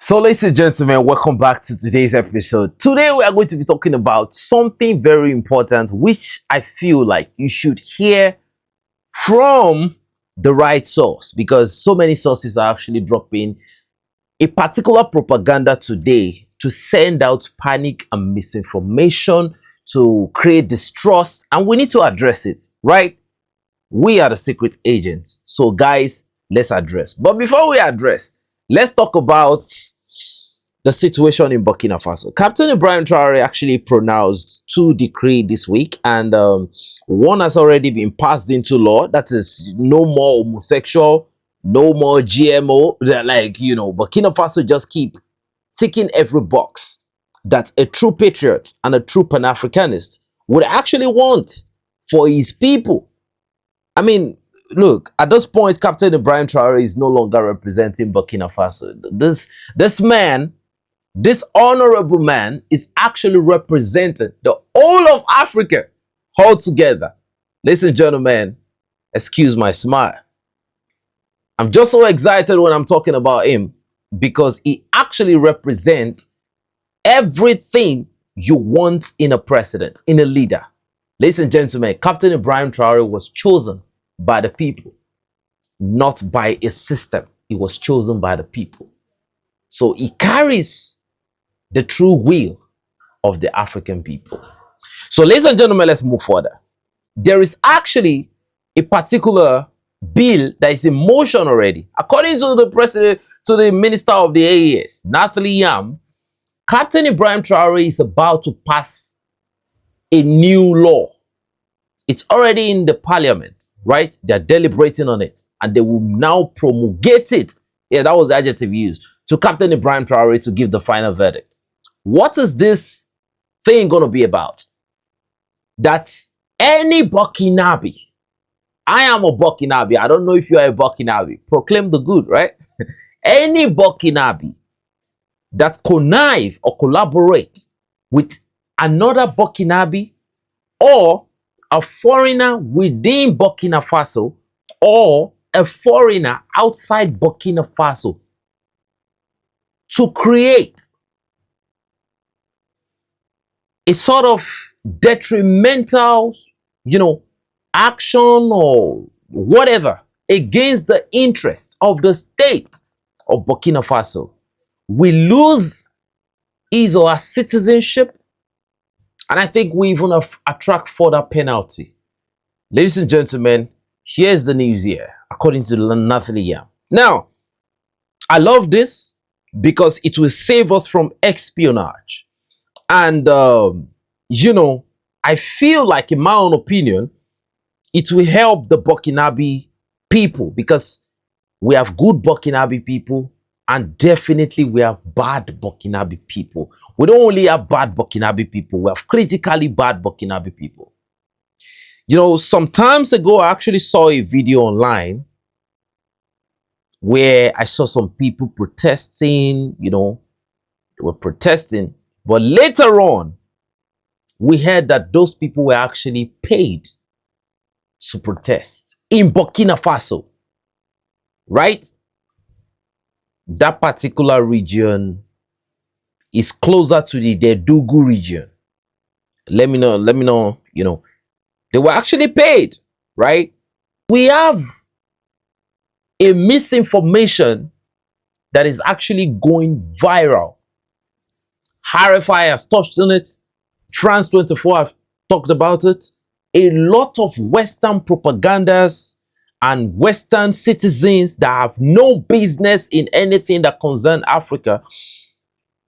So, ladies and gentlemen, welcome back to today's episode. Today, we are going to be talking about something very important, which I feel like you should hear from the right source, because so many sources are actually dropping a particular propaganda today to send out panic and misinformation, to create distrust, and we need to address it, right? We are the secret agents. So, guys, let's address. But before we address, let's talk about the situation in Burkina Faso. Captain Ibrahim Traoré actually pronounced 2 decrees this week, and one has already been passed into law. That is, no more homosexual, no more GMO. They're like, Burkina Faso just keep ticking every box that a true patriot and a true Pan-Africanist would actually want for his people. I mean, look, at this point, Captain Ibrahim Traoré is no longer representing Burkina Faso. This man, this honorable man, is actually representing the whole of Africa altogether. Ladies and gentlemen, excuse my smile. I'm just so excited when I'm talking about him, because he actually represents everything you want in a president, in a leader. Ladies and gentlemen, Captain Ibrahim Traoré was chosen by the people, not by a system. He was chosen by the people. So he carries the true will of the African people. So, ladies and gentlemen, let's move further. There is actually a particular bill that is in motion already. According to the president, to the minister of the AES, Nathalie Yam, Captain Ibrahim Traoré is about to pass a new law. It's already in the parliament, right? They're deliberating on it, and they will now promulgate it. Yeah, that was the adjective used, to Captain Ibrahim Traoré to give the final verdict. What is this thing going to be about? That any Burkinabe, I am a Burkinabe, I don't know if you are a Burkinabe, proclaim the good, right? Any Burkinabe that connive or collaborate with another Burkinabe, or a foreigner within Burkina Faso, or a foreigner outside Burkina Faso, to create a sort of detrimental, action or whatever against the interests of the state of Burkina Faso, we lose his or her citizenship, and I think we even attract further penalty. Ladies and gentlemen, here's the news here, according to Nathalie Yam. Now, I love this because it will save us from espionage. And, I feel like, in my own opinion, it will help the Burkinabe people, because we have good Burkinabe people, and definitely we have bad Burkinabe people. We don't only have bad Burkinabe people, we have critically bad Burkinabe people. Some times ago, I actually saw a video online where I saw some people protesting, they were protesting. But later on, we heard that those people were actually paid to protest in Burkina Faso, right? That particular region is closer to the Dedugu region. Let me know, they were actually paid, right? We have a misinformation that is actually going viral. RFI has touched on it. France 24 have talked about it. A lot of Western propagandas and Western citizens that have no business in anything that concerns Africa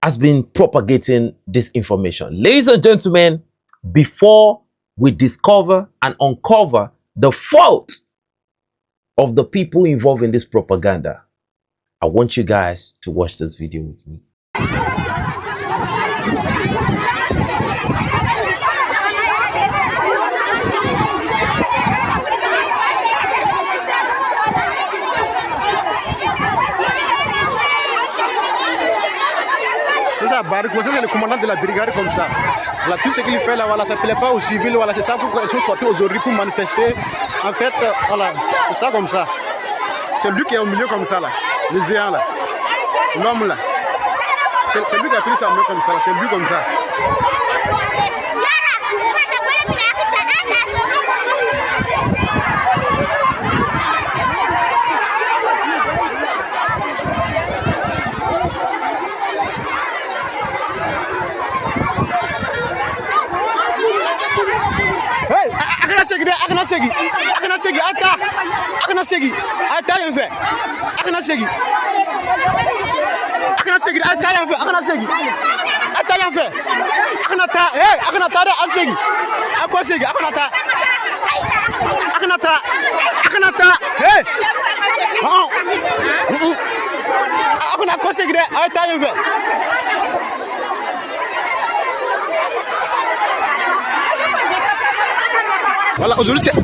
has been propagating this information. Ladies and gentlemen, before we discover and uncover the fault of the people involved in this propaganda, I want you guys to watch this video with me. C'est ça, Barani, c'est le commandant de la brigade comme ça. Là, tout ce qu'il fait là, voilà, ça ne plaît pas aux civils, voilà, c'est ça pourquoi ils sont sortis aujourd'hui pour manifester. En fait, voilà, c'est ça comme ça. C'est lui qui est au milieu comme ça là, le géant là, l'homme là. c'est lui qui a pris sa main comme ça, c'est lui comme ça. Hey, akana segi, ata yan fait. Akana segi, ata yan fait. Akana ta da asegi. Akwa segi, akana ta. Hey. Akana ko segi de, ata yan fait. Voilà, aujourd'hui c'est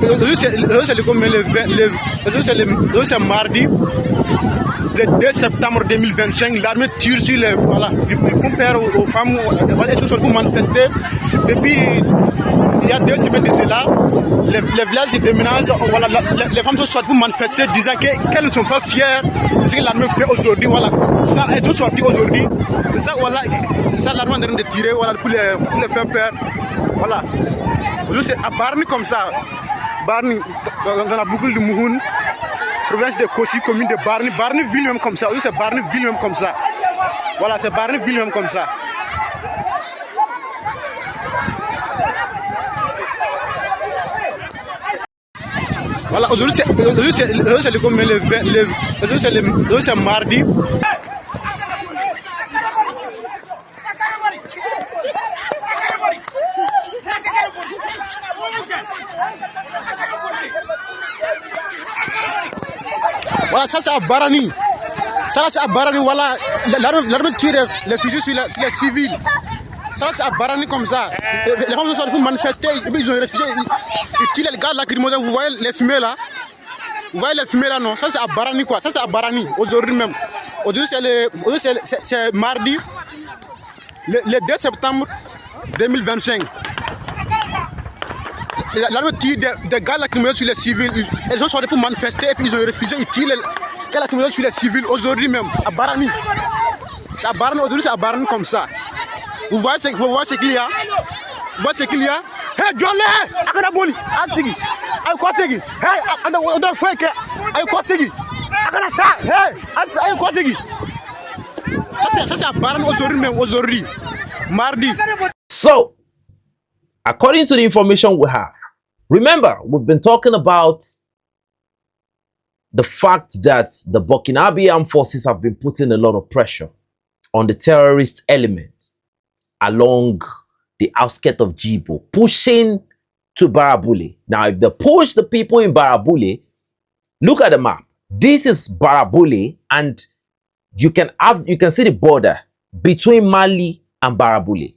mardi, le 2 septembre 2025. L'armée tire sur les. Voilà, ils font peur aux femmes. Voilà, elles sont pour manifester. Depuis il y a 2 semaines de cela, les villages déménagent. Voilà, les femmes sont sorties pour manifester, disant qu'elles ne sont pas fières de ce que l'armée fait aujourd'hui. Voilà, ça, elles sont sorties aujourd'hui. C'est ça, voilà, ça l'armée est en train de tirer, voilà, pour les faire peur. Voilà. Aujourd'hui c'est à Barani comme ça. Barani, dans la boucle de Mouhoun, province de Kossi, commune de Barani. Barani ville même comme ça. Aujourd'hui c'est Barani ville même comme ça. Voilà, c'est Barani ville même comme ça. Voilà, aujourd'hui c'est mardi. Voilà, ça c'est à Barani. Ça c'est à Barani, voilà. L'armée tire les fusils sur les civils. Ça c'est à Barani comme ça. Les femmes sont venus manifester, ils ont refusé. Ils tirent les gars lacrymogènes. Vous voyez les fumées là? Vous voyez les fumées là, non? Ça c'est à Barani quoi. Ça c'est à Barani, aujourd'hui même. Aujourd'hui c'est mardi, le 2 septembre 2025. L'armée tire des gars lacrymogènes sur les civils. Ils ont sorti pour manifester et puis ils ont refusé. Ils tirent les gars lacrymogènes sur les civils aujourd'hui même, à Barani. C'est à Barani, aujourd'hui c'est à Barani comme ça. Vous voyez ce qu'il y a? Vous voyez ce qu'il y a? Hey, Johnny! Akana boli! Asigi! Ayo kwa sigi! Hey! Anda fake! Ayo kwa sigi! Akana ta! Hey! Ayo kwa sigi! Ça c'est à Barani aujourd'hui même, aujourd'hui. Mardi. So, according to the information we have, remember, we've been talking about the fact that the Burkinabe armed forces have been putting a lot of pressure on the terrorist elements along the outskirts of Djibo, pushing to Barabule. Now, if they push the people in Barabule, look at the map. This is Barabule, and you can see the border between Mali and Barabule.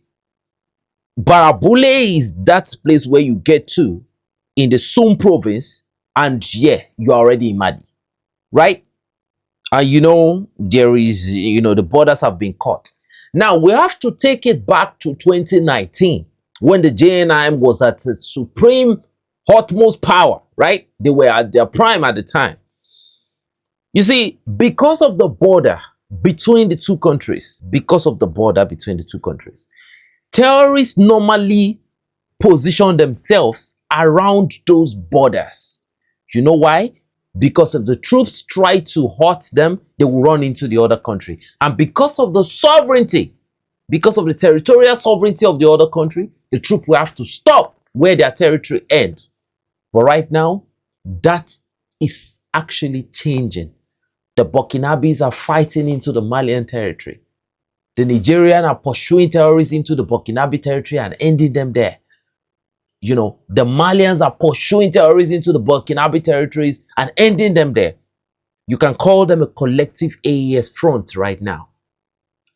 Barabule is that place where you get to in the Soum province, and yeah, you're already in Mali, right? And you know, there is, the borders have been cut. Now, we have to take it back to 2019 when the JNIM was at its supreme, utmost power, right? They were at their prime at the time. You see, because of the border between the two countries, terrorists normally position themselves around those borders. You know why? Because if the troops try to hurt them, they will run into the other country. And because of the sovereignty, because of the territorial sovereignty of the other country, the troop will have to stop where their territory ends. But right now, that is actually changing. The Burkinabes are fighting into the Malian territory. The Nigerians are pursuing terrorists into the Burkinabe territory and ending them there. The Malians are pursuing terrorists into the Burkinabe territories and ending them there. You can call them a collective AES front right now.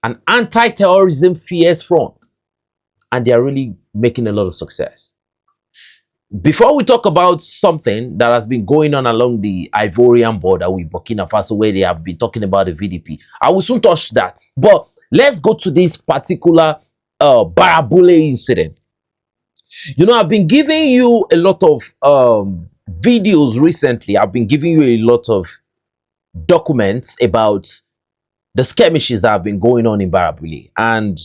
An anti-terrorism fierce front. And they are really making a lot of success. Before we talk about something that has been going on along the Ivorian border with Burkina Faso, where they have been talking about the VDP, I will soon touch that. But let's go to this particular Barabule incident. I've been giving you a lot of videos recently. I've been giving you a lot of documents about the skirmishes that have been going on in Barabule and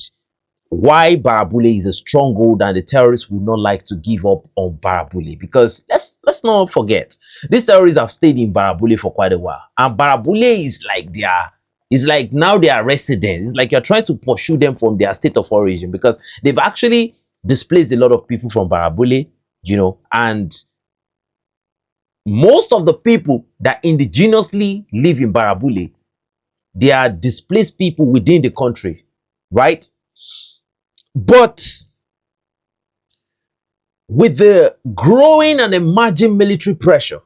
why Barabule is a stronghold and the terrorists would not like to give up on Barabule. Because let's not forget, these terrorists have stayed in Barabule for quite a while. And Barabule is like now they are residents. It's like you're trying to pursue them from their state of origin because they've actually displaced a lot of people from Barabule, and most of the people that indigenously live in Barabule, they are displaced people within the country, right? But with the growing and emerging military pressure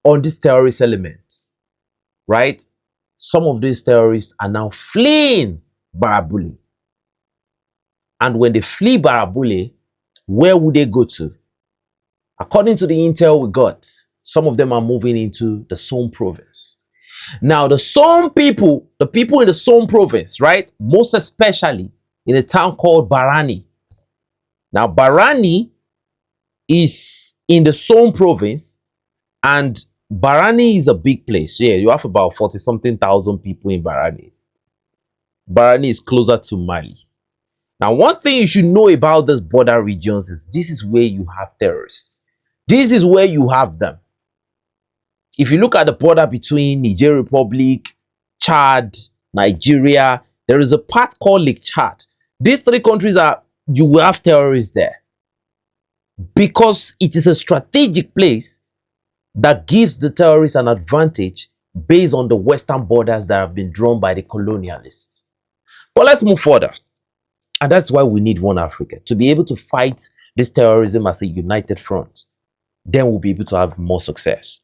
on these terrorist elements, right? Some of these terrorists are now fleeing Barabule. And when they flee Barabule, where would they go to? According to the intel we got, some of them are moving into the Somme province. Now, the Somme people, the people in the Somme province, right? Most especially in a town called Barani. Now, Barani is in the Somme province, and Barani is a big place. Yeah, you have about 40-something thousand people in Barani. Barani is closer to Mali. Now, one thing you should know about these border regions is this is where you have terrorists. This is where you have them. If you look at the border between Niger Republic, Chad, Nigeria, there is a part called Lake Chad. These three countries you will have terrorists there because it is a strategic place that gives the terrorists an advantage based on the western borders that have been drawn by the colonialists. But let's move further. And that's why we need one Africa to be able to fight this terrorism as a united front. Then we'll be able to have more success.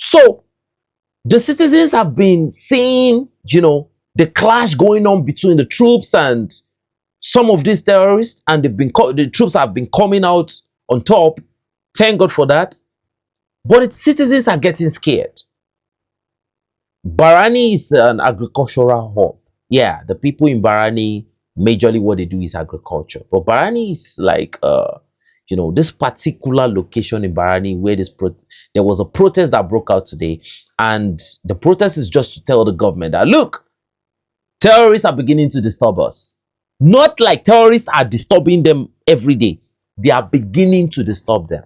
So the citizens have been seeing, the clash going on between the troops and some of these terrorists, and the troops have been coming out on top. Thank God for that. But its citizens are getting scared. Barani is an agricultural hub. Yeah, the people in Barani, majorly what they do is agriculture. But Barani is like, this particular location in Barani where there was a protest that broke out today. And the protest is just to tell the government that, look, terrorists are beginning to disturb us. Not like terrorists are disturbing them every day. They are beginning to disturb them.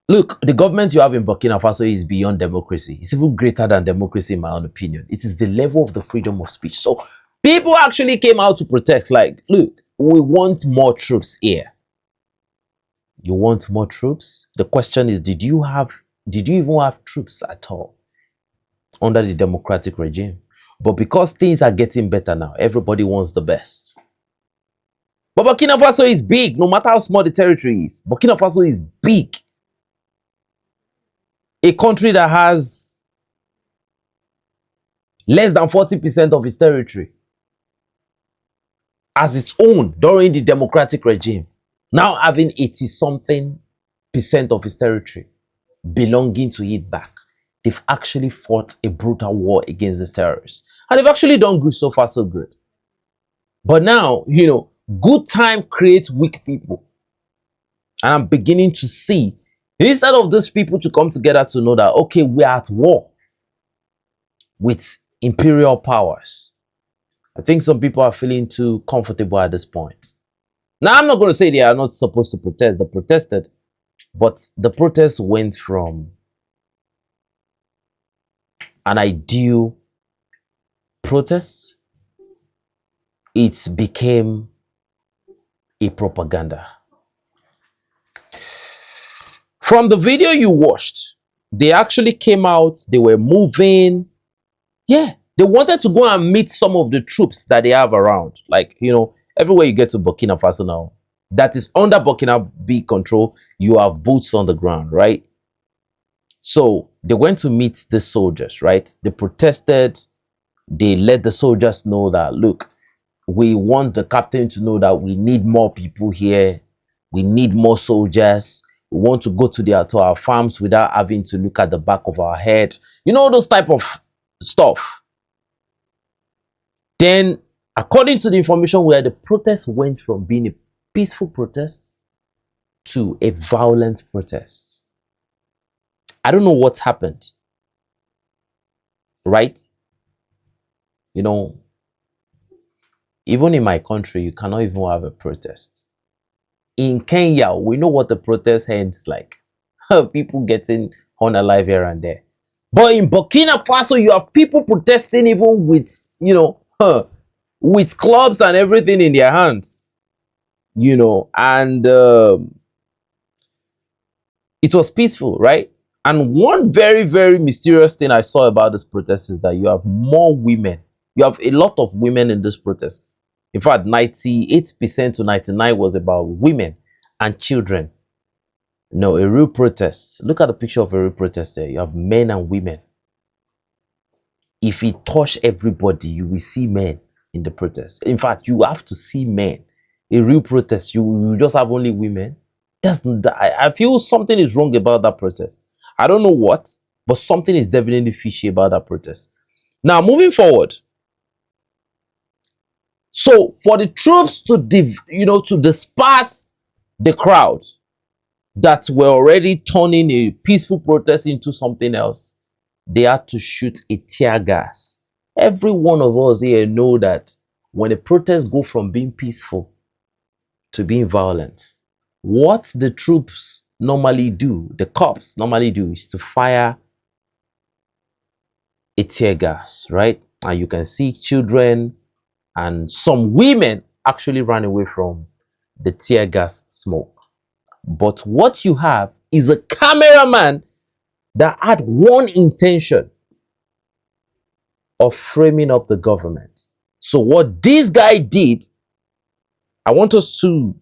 Look, the government you have in Burkina Faso is beyond democracy. It's even greater than democracy, in my own opinion. It is the level of the freedom of speech. So people actually came out to protest, like, look, we want more troops here. You want more troops? The question is, did you even have troops at all under the democratic regime? But because things are getting better now, everybody wants the best. But Burkina Faso is big, no matter how small the territory is. Burkina Faso is big. A country that has less than 40% of its territory as its own during the democratic regime, now having 80-something% of its territory belonging to it back. They've actually fought a brutal war against the terrorists. And they've actually done good so far, so good. But now, good time creates weak people. And I'm beginning to see, instead of these people to come together to know that, okay, we are at war with imperial powers, I think some people are feeling too comfortable at this point. Now, I'm not going to say they are not supposed to protest. They protested. But the protest went from an ideal protest. It became a propaganda. From the video you watched, they actually came out, they were moving. Yeah, they wanted to go and meet some of the troops that they have around. Like, everywhere you get to Burkina Faso now, that is under Burkina B control, you have boots on the ground, right? So they went to meet the soldiers, right? They protested. They let the soldiers know that, look, we want the captain to know that we need more people here. We need more soldiers. We want to go to our farms without having to look at the back of our head. Those type of stuff. Then, according to the information where the protest went from being a peaceful protest to a violent protest. I don't know what happened. Right? You know, even in my country, you cannot even have a protest. In Kenya, we know what the protest ends like. People getting unalive here and there. But in Burkina Faso, you have people protesting even with, with clubs and everything in their hands. And it was peaceful, right? And one very, very mysterious thing I saw about this protest is that you have more women. You have a lot of women in this protest. In fact, 98% to 99% was about women and children. No, a real protest. Look at the picture of a real protest there. You have men and women. If it touch everybody, you will see men in the protest. In fact, you have to see men. A real protest, you just have only women. I feel something is wrong about that protest. I don't know what, but something is definitely fishy about that protest. Now, moving forward. So, for the troops to disperse the crowd that were already turning a peaceful protest into something else, they had to shoot a tear gas. Every one of us here know that when a protest go from being peaceful to being violent, what the troops normally do, the cops normally do, is to fire a tear gas, right? And you can see children and some women actually ran away from the tear gas smoke. But what you have is a cameraman that had one intention of framing up the government. So what this guy did, I want us to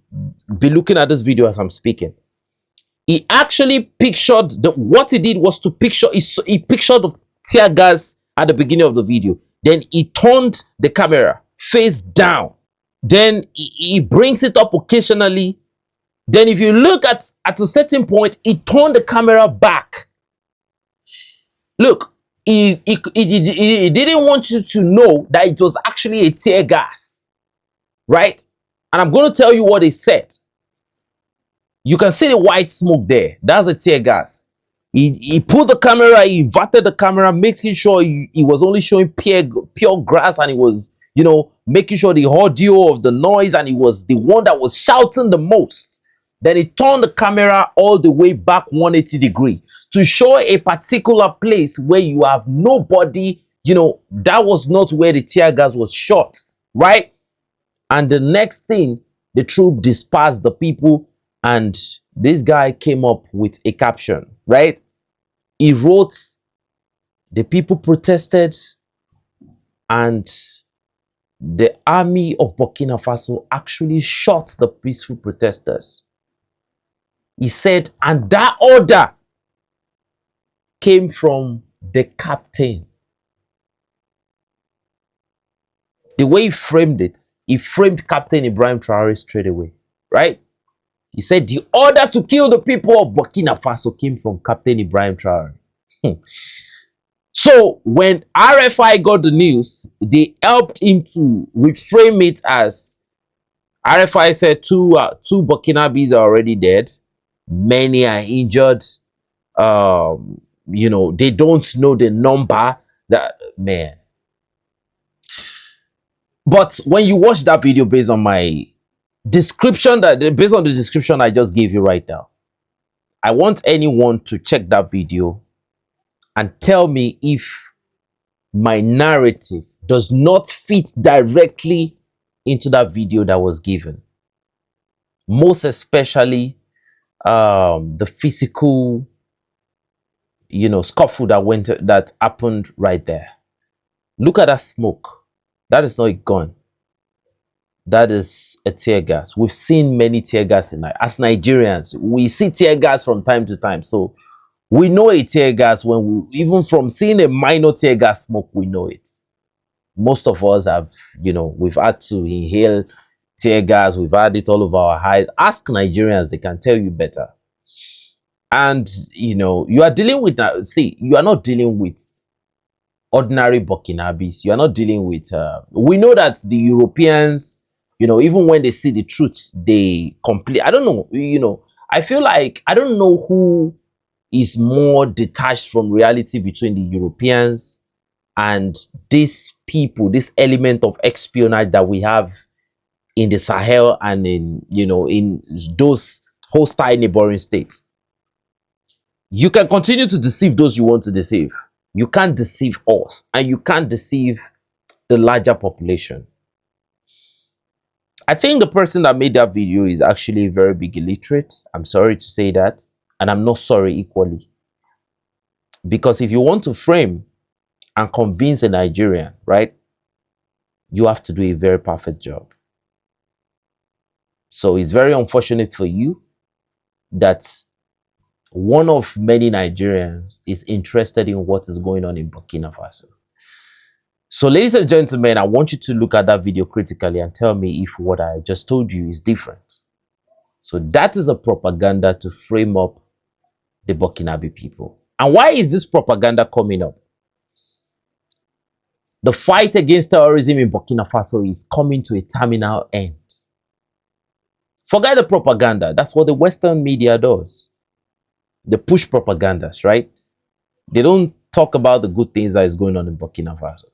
be looking at this video as I'm speaking. He actually pictured what he did was to picture, he pictured the tear gas at the beginning of the video. Then he turned the camera face down. Then he brings it up occasionally. Then if you look at a certain point, he turned the camera back. Look, he didn't want you to know that it was actually a tear gas, right? And I'm going to tell you what he said. You can see the white smoke there. That's a tear gas. He put the camera, he inverted the camera, making sure he was only showing pure grass, and he was, making sure the audio of the noise, and he was the one that was shouting the most. Then he turned the camera all the way back 180 degrees to show a particular place where you have nobody, that was not where the tear gas was shot, right? And the next thing, the troop dispersed the people, and this guy came up with a caption, right? He wrote, "The people protested, and the army of Burkina Faso actually shot the peaceful protesters." He said, and that order came from the captain. The way he framed it, he framed Captain Ibrahim Traoré straight away, right? He said the order to kill the people of Burkina Faso came from Captain Ibrahim Traoré. So when RFI got the news, they helped him to reframe it as RFI said two Burkinabes are already dead. Many are injured. They don't know the number. Man. But when you watch that video based on my description, based on the description I just gave you right now, I want anyone to check that video and tell me if my narrative does not fit directly into that video that was given. Most especially the physical, scuffle that happened right there. Look at that smoke. That is not a gun. That is a tear gas. We've seen many tear gas as Nigerians. We see tear gas from time to time. So we know a tear gas even from seeing a minor tear gas smoke, we know it. Most of us have, we've had to inhale tear gas. We've had it all over our eyes. Ask Nigerians, they can tell you better. And, you are dealing with, you are not dealing with ordinary Burkinabes. You are not dealing with, we know that the Europeans, even when they see the truth, they I don't know, I feel like, I don't know who is more detached from reality between the Europeans and these people, this element of espionage that we have in the Sahel and in, in those hostile neighboring states. You can continue to deceive those you want to deceive. You can't deceive us, and you can't deceive the larger population. I think the person that made that video is actually a very big illiterate. I'm sorry to say that, and I'm not sorry equally. Because if you want to frame and convince a Nigerian, right, you have to do a very perfect job. So it's very unfortunate for you that one of many Nigerians is interested in what is going on in Burkina Faso. So ladies and gentlemen, I want you to look at that video critically and tell me if what I just told you is different. So that is a propaganda to frame up the Burkinabe people. And why is this propaganda coming up? The fight against terrorism in Burkina Faso is coming to a terminal end. Forget the propaganda. That's what the Western media does. They push propagandas, right? They don't talk about the good things that is going on in Burkina Faso.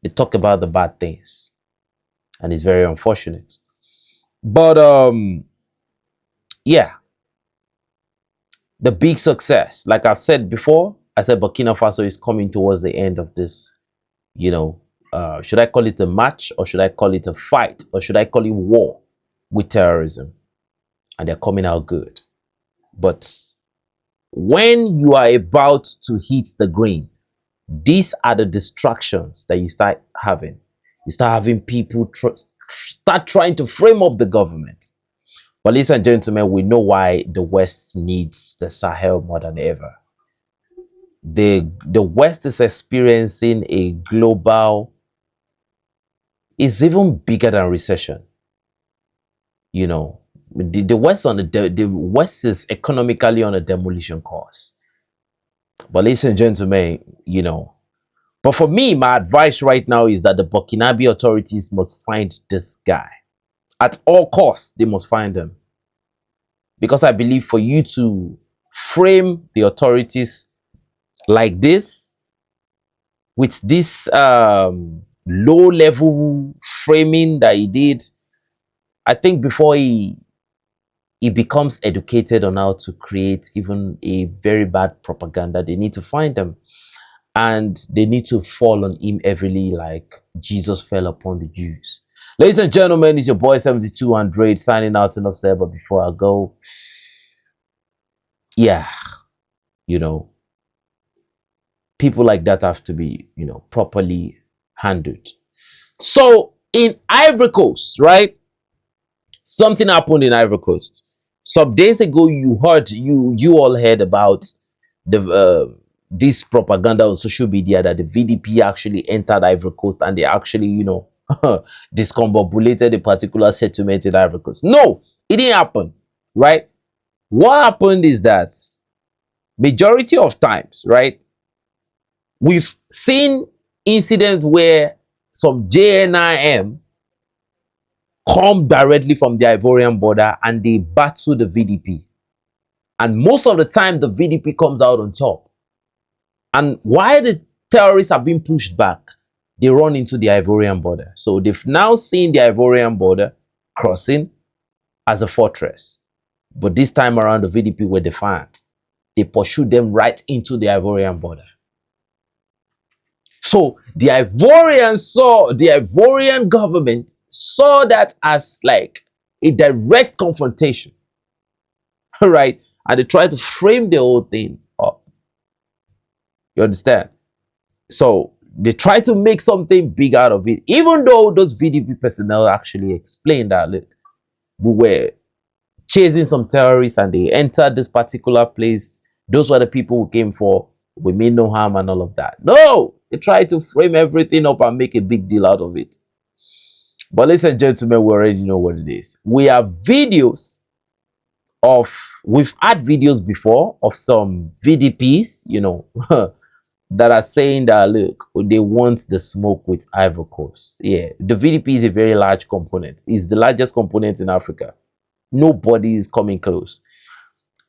They talk about the bad things. And it's very unfortunate. But, yeah. The big success, like I've said before, I said Burkina Faso is coming towards the end of this, should I call it a match, or should I call it a fight, or should I call it war with terrorism? And they're coming out good. But when you are about to hit the green, these are the distractions that you start having. You start having people start trying to frame up the government. But ladies and gentlemen, we know why the West needs the Sahel more than ever. The West is experiencing a global, it's even bigger than recession. The West is economically on a demolition course. But ladies and gentlemen, but for me, my advice right now is that the Burkinabe authorities must find this guy. At all costs, they must find him. Because I believe for you to frame the authorities like this, with this low-level framing that he did, I think before he becomes educated on how to create even a very bad propaganda, they need to find them. And they need to fall on him heavily like Jesus fell upon the Jews. Ladies and gentlemen, it's your boy 7200 signing out. Enough said, but before I go, yeah, people like that have to be, properly handled. So in Ivory Coast, right? Something happened in Ivory Coast. Some days ago, you all heard about the this propaganda on social media that the VDP actually entered Ivory Coast and they actually, discombobulated a particular settlement in Ivory Coast. No, it didn't happen, right? What happened is that majority of times, right, we've seen incidents where some JNIM come directly from the Ivorian border and they battle the VDP. And most of the time, the VDP comes out on top. And while the terrorists are being pushed back, they run into the Ivorian border. So they've now seen the Ivorian border crossing as a fortress. But this time around, the VDP were defiant. They pursued them right into the Ivorian border. So the Ivorian government saw that as like a direct confrontation. All right? And they tried to frame the whole thing up. You understand? So they tried to make something big out of it, even though those VDP personnel actually explained that, look, we were chasing some terrorists and they entered this particular place. Those were the people who came for, we mean no harm and all of that. No! They tried to frame everything up and make a big deal out of it. But ladies and gentlemen, we already know what it is. We have videos we've had videos before of some VDPs, that are saying that, look, they want the smoke with Ivory Coast. Yeah, the VDP is a very large component. It's the largest component in Africa. Nobody is coming close.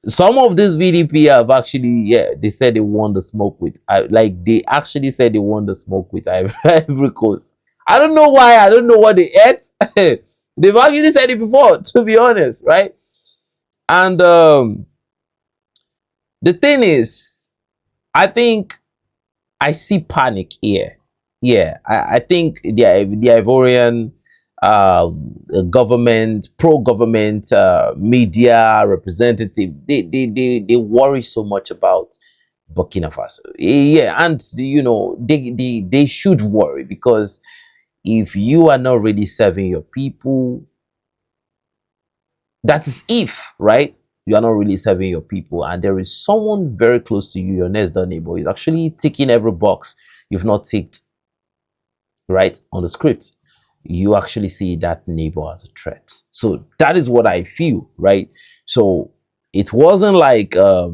Some of this VDP have actually, yeah, they said they want the smoke with, like they actually said they want the smoke with Ivory Coast. I don't know why. I don't know what they ate. They've actually said it before, to be honest, right? And the thing is, I think I see panic here. Yeah, I think the Ivorian government, pro-government media representative, they worry so much about Burkina Faso. Yeah, and you know they should worry, because if you are not really serving your people, that is if, right? You are not really serving your people, and there is someone very close to you, your next door neighbor, is actually ticking every box you've not ticked, right, on the script. You actually see that neighbor as a threat. So that is what I feel, right? So it wasn't like a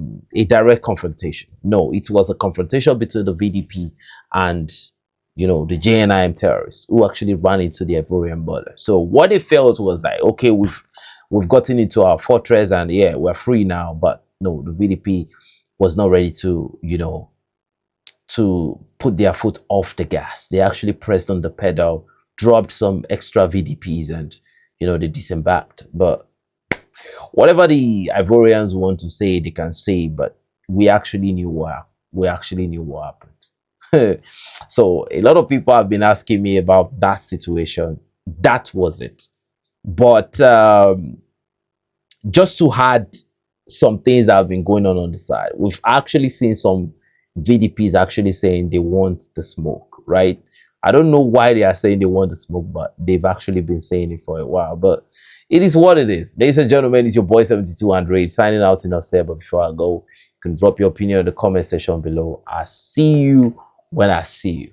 direct confrontation. No, it was a confrontation between the VDP and, you know, the JNIM terrorists who actually ran into the Ivorian border. So what they felt was like, okay, we've gotten into our fortress and yeah, we're free now. But no, the VDP was not ready to, you know, to put their foot off the gas. They actually pressed on the pedal, dropped some extra VDPs, and you know, they disembarked. But whatever the Ivorians want to say, they can say, but we actually knew what happened. So a lot of people have been asking me about that situation. That was it. But just to add some things that have been going on the side, we've actually seen some VDPs actually saying they want the smoke, right? I don't know why they are saying they want the smoke, but they've actually been saying it for a while. But it is what it is. Ladies and gentlemen, it's your boy 7200 signing out. Enough said. But before I go, you can drop your opinion in the comment section below. I'll see you when I see you.